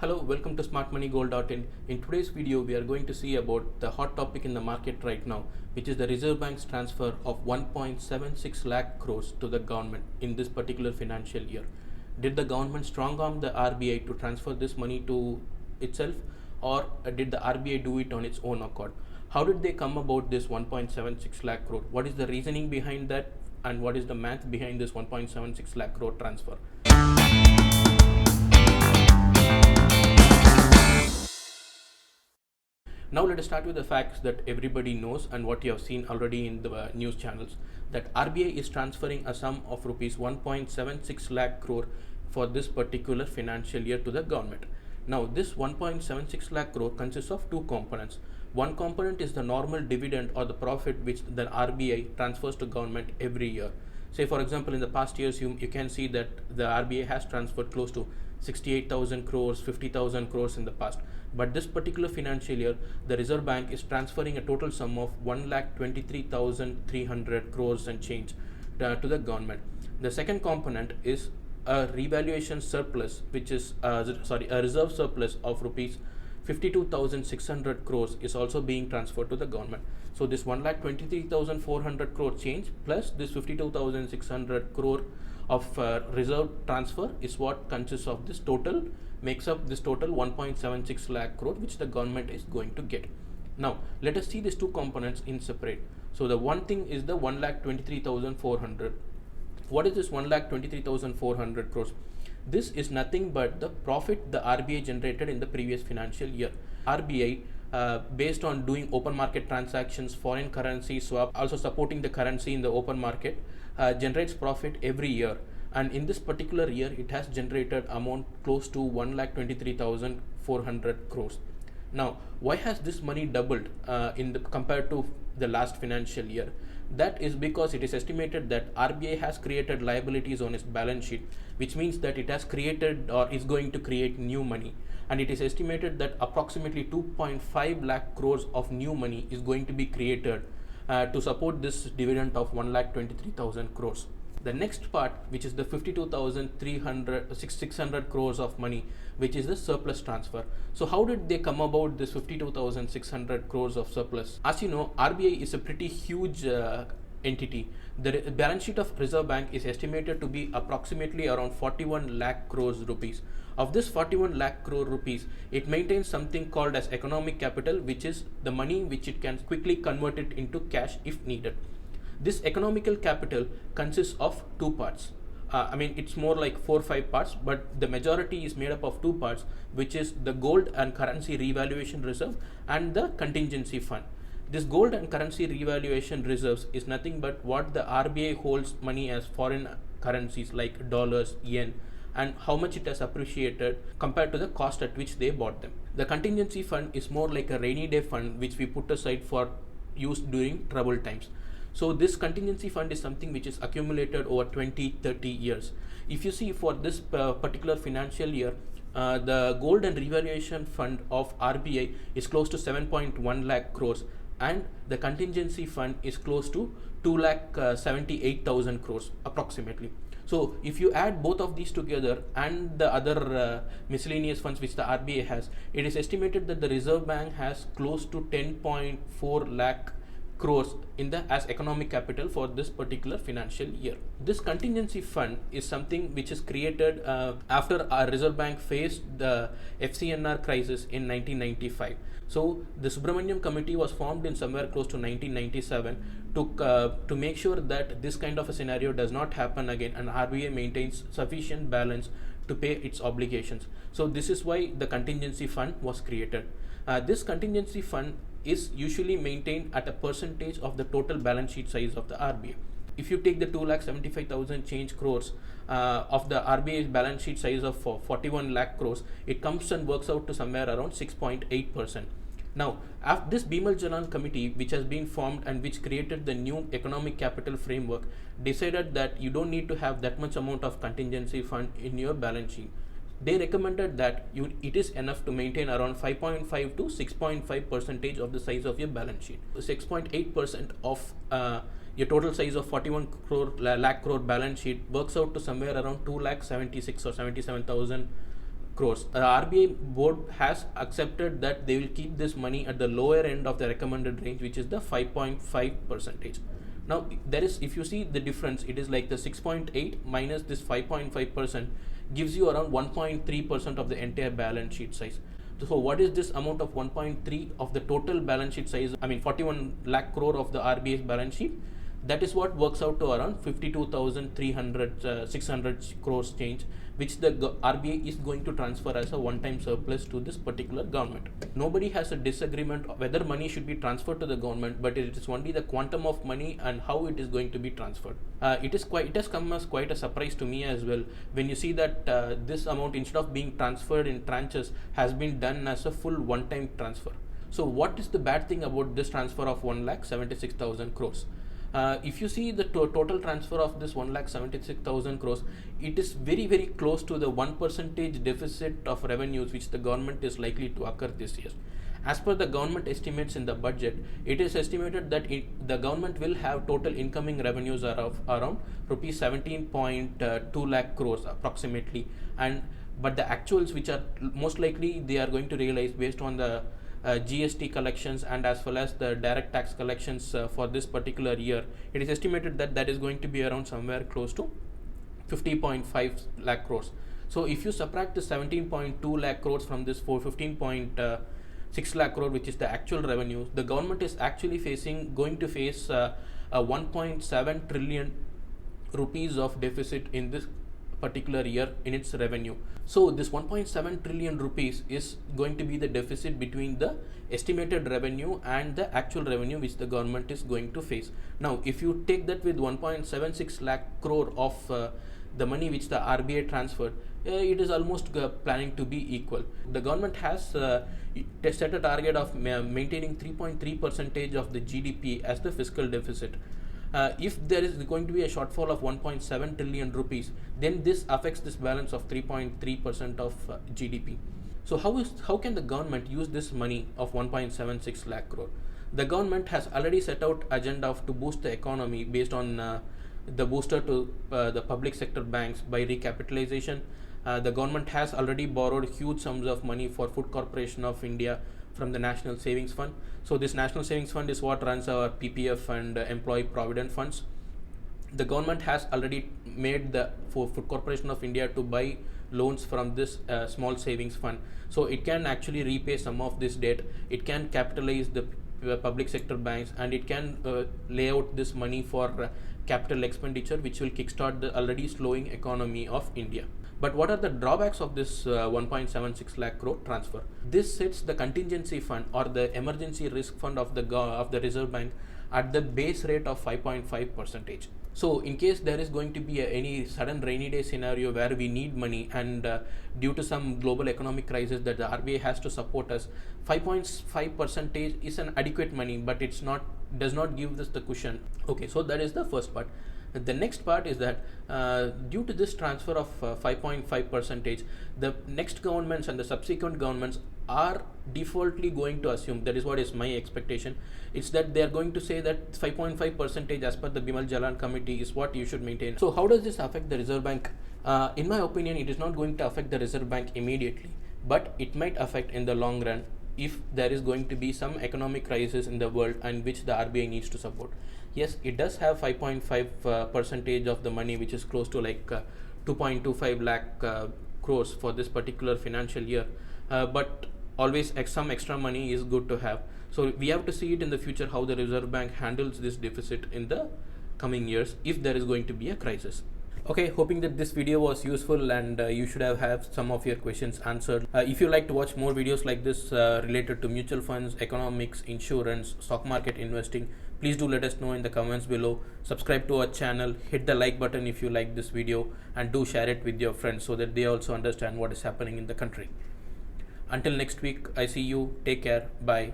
Hello, welcome to smartmoneygold.in. In today's video, we are going to see about the hot topic in the market right now, which is the Reserve Bank's transfer of 1.76 lakh crores to the government in this particular financial year. Did the government strong arm the RBI to transfer this money to itself, or did the RBI do it on its own accord? How did they come about this 1.76 lakh crore? What is the reasoning behind that, and what is the math behind this 1.76 lakh crore transfer? Now let us start with the facts that everybody knows and what you have seen already in the news channels, that RBI is transferring a sum of rupees 1.76 lakh crore for this particular financial year to the government. Now this 1.76 lakh crore consists of two components. One component is the normal dividend or the profit which the RBI transfers to government every year. Say for example, in the past years you can see that the RBI has transferred close to 68,000 crores, 50,000 crores in the past. But this particular financial year, the Reserve Bank is transferring a total sum of 1,23,300 crores and change to the government. The second component is a revaluation surplus, which is a reserve surplus of rupees 52,600 crores is also being transferred to the government. So this 1,23,400 crore change plus this 52,600 crore of reserve transfer is what consists of this total, makes up this total 1.76 lakh crore which the government is going to get. Now let us see these two components in separate. So the one thing is the 1,23,400. What is this 1,23,400 crores? This is nothing but the profit the RBI generated in the previous financial year. RBI, based on doing open market transactions, foreign currency swap, also supporting the currency in the open market, generates profit every year. And in this particular year, it has generated amount close to 1,23,400 crores. Now, why has this money doubled compared to the last financial year? That is because it is estimated that RBI has created liabilities on its balance sheet, which means that it has created or is going to create new money. And it is estimated that approximately 2.5 lakh crores of new money is going to be created to support this dividend of 1,23,000 crores. The next part, which is the 52,600 crores of money, which is the surplus transfer. So how did they come about this 52,600 crores of surplus? As you know, RBI is a pretty huge entity. The balance sheet of Reserve Bank is estimated to be approximately around 41 lakh crores rupees. Of this 41 lakh crore rupees, it maintains something called as economic capital, which is the money which it can quickly convert it into cash if needed. This economical capital consists of two parts. It's more like 4 or 5 parts, but the majority is made up of two parts, which is the gold and currency revaluation reserve and the contingency fund. This gold and currency revaluation reserves is nothing but what the RBI holds money as foreign currencies like dollars, yen, and how much it has appreciated compared to the cost at which they bought them. The contingency fund is more like a rainy day fund which we put aside for use during trouble times. So this contingency fund is something which is accumulated over 20-30 years. If you see for this particular financial year, the gold and revaluation fund of RBI is close to 7.1 lakh crores and the contingency fund is close to 2,78,000 crores approximately. So if you add both of these together and the other miscellaneous funds which the RBI has, it is estimated that the Reserve Bank has close to 10.4 lakh crores as economic capital for this particular financial year. This contingency fund is something which is created after our Reserve Bank faced the FCNR crisis in 1995. So the Subramaniam Committee was formed in somewhere close to 1997 to make sure that this kind of a scenario does not happen again and RBI maintains sufficient balance to pay its obligations. So this is why the contingency fund was created. This contingency fund is usually maintained at a percentage of the total balance sheet size of the RBI. If you take the 2,75,000 change crores of the RBI's balance sheet size of 41 lakh crores, it comes and works out to somewhere around 6.8%. Now, after this Bimal Jalan Committee, which has been formed and which created the new economic capital framework, decided that you don't need to have that much amount of contingency fund in your balance sheet. They recommended that it is enough to maintain around 5.5 to 6.5% of the size of your balance sheet. 6.8% of your total size of 41 lakh crore balance sheet works out to somewhere around 2,76,000 or 77,000 crores. RBI board has accepted that they will keep this money at the lower end of the recommended range, which is the 5.5%. Now there is, if you see the difference, it is like the 6.8 minus this 5.5% gives you around 1.3% of the entire balance sheet size. So what is this amount of 1.3 of the total balance sheet size? I mean 41 lakh crore of the RBI's balance sheet. That is what works out to around 52,300 600 crores change, which the RBI is going to transfer as a one-time surplus to this particular government. Nobody has a disagreement whether money should be transferred to the government, but it is only the quantum of money and how it is going to be transferred. It has come as quite a surprise to me as well when you see that this amount, instead of being transferred in tranches, has been done as a full one-time transfer. So what is the bad thing about this transfer of 1,76,000 crores? If you see the total transfer of this 1,76,000 crores, it is very, very close to the 1% deficit of revenues which the government is likely to occur this year. As per the government estimates in the budget, it is estimated that the government will have total incoming revenues of around rupees 17.2 lakh crores approximately, but the actuals which are most likely they are going to realize based on the GST collections and as well as the direct tax collections for this particular year, it is estimated that that is going to be around somewhere close to 50.5 lakh crores. So if you subtract the 17.2 lakh crores from this 15.6 lakh crore, which is the actual revenue, the government is actually going to face a 1.7 trillion rupees of deficit in this particular year in its revenue. So this 1.7 trillion rupees is going to be the deficit between the estimated revenue and the actual revenue which the government is going to face. Now if you take that with 1.76 lakh crore of the money which the RBI transferred, it is almost planning to be equal. The government has set a target of maintaining 3.3% of the GDP as the fiscal deficit. If there is going to be a shortfall of 1.7 trillion rupees, then this affects this balance of 3.3% of GDP. So how can the government use this money of 1.76 lakh crore? The government has already set out agenda to boost the economy based on the booster to the public sector banks by recapitalization. The government has already borrowed huge sums of money for Food Corporation of India from the National Savings Fund. So this National Savings Fund is what runs our PPF and Employee Provident Funds. The government has already made the Food Corporation of India to buy loans from this small savings fund. So it can actually repay some of this debt. It can capitalize the public sector banks, and it can lay out this money for capital expenditure, which will kickstart the already slowing economy of India. But what are the drawbacks of this 1.76 lakh crore transfer? This sets the contingency fund or the emergency risk fund of the Reserve Bank at the base rate of 5.5%. So in case there is going to be any sudden rainy day scenario where we need money, and due to some global economic crisis that the RBI has to support us, 5.5% is an adequate money, but does not give us the cushion. Okay, so that is the first part. The next part is that due to this transfer of 5.5%, the next governments and the subsequent governments are defaultly going to assume, that is what is my expectation, it's that they are going to say that 5.5% as per the Bimal Jalan Committee is what you should maintain. So how does this affect the Reserve Bank? In my opinion, it is not going to affect the Reserve Bank immediately, but it might affect in the long run if there is going to be some economic crisis in the world and which the RBI needs to support. Yes, it does have 5.5% of the money, which is close to like 2.25 lakh crores for this particular financial year, but always some extra money is good to have. So we have to see it in the future how the Reserve Bank handles this deficit in the coming years if there is going to be a crisis. Okay, hoping that this video was useful and you should have some of your questions answered. If you like to watch more videos like this related to mutual funds, economics, insurance, stock market investing, please do let us know in the comments below. Subscribe to our channel, hit the like button if you like this video, and do share it with your friends so that they also understand what is happening in the country. Until next week, I see you. Take care. Bye.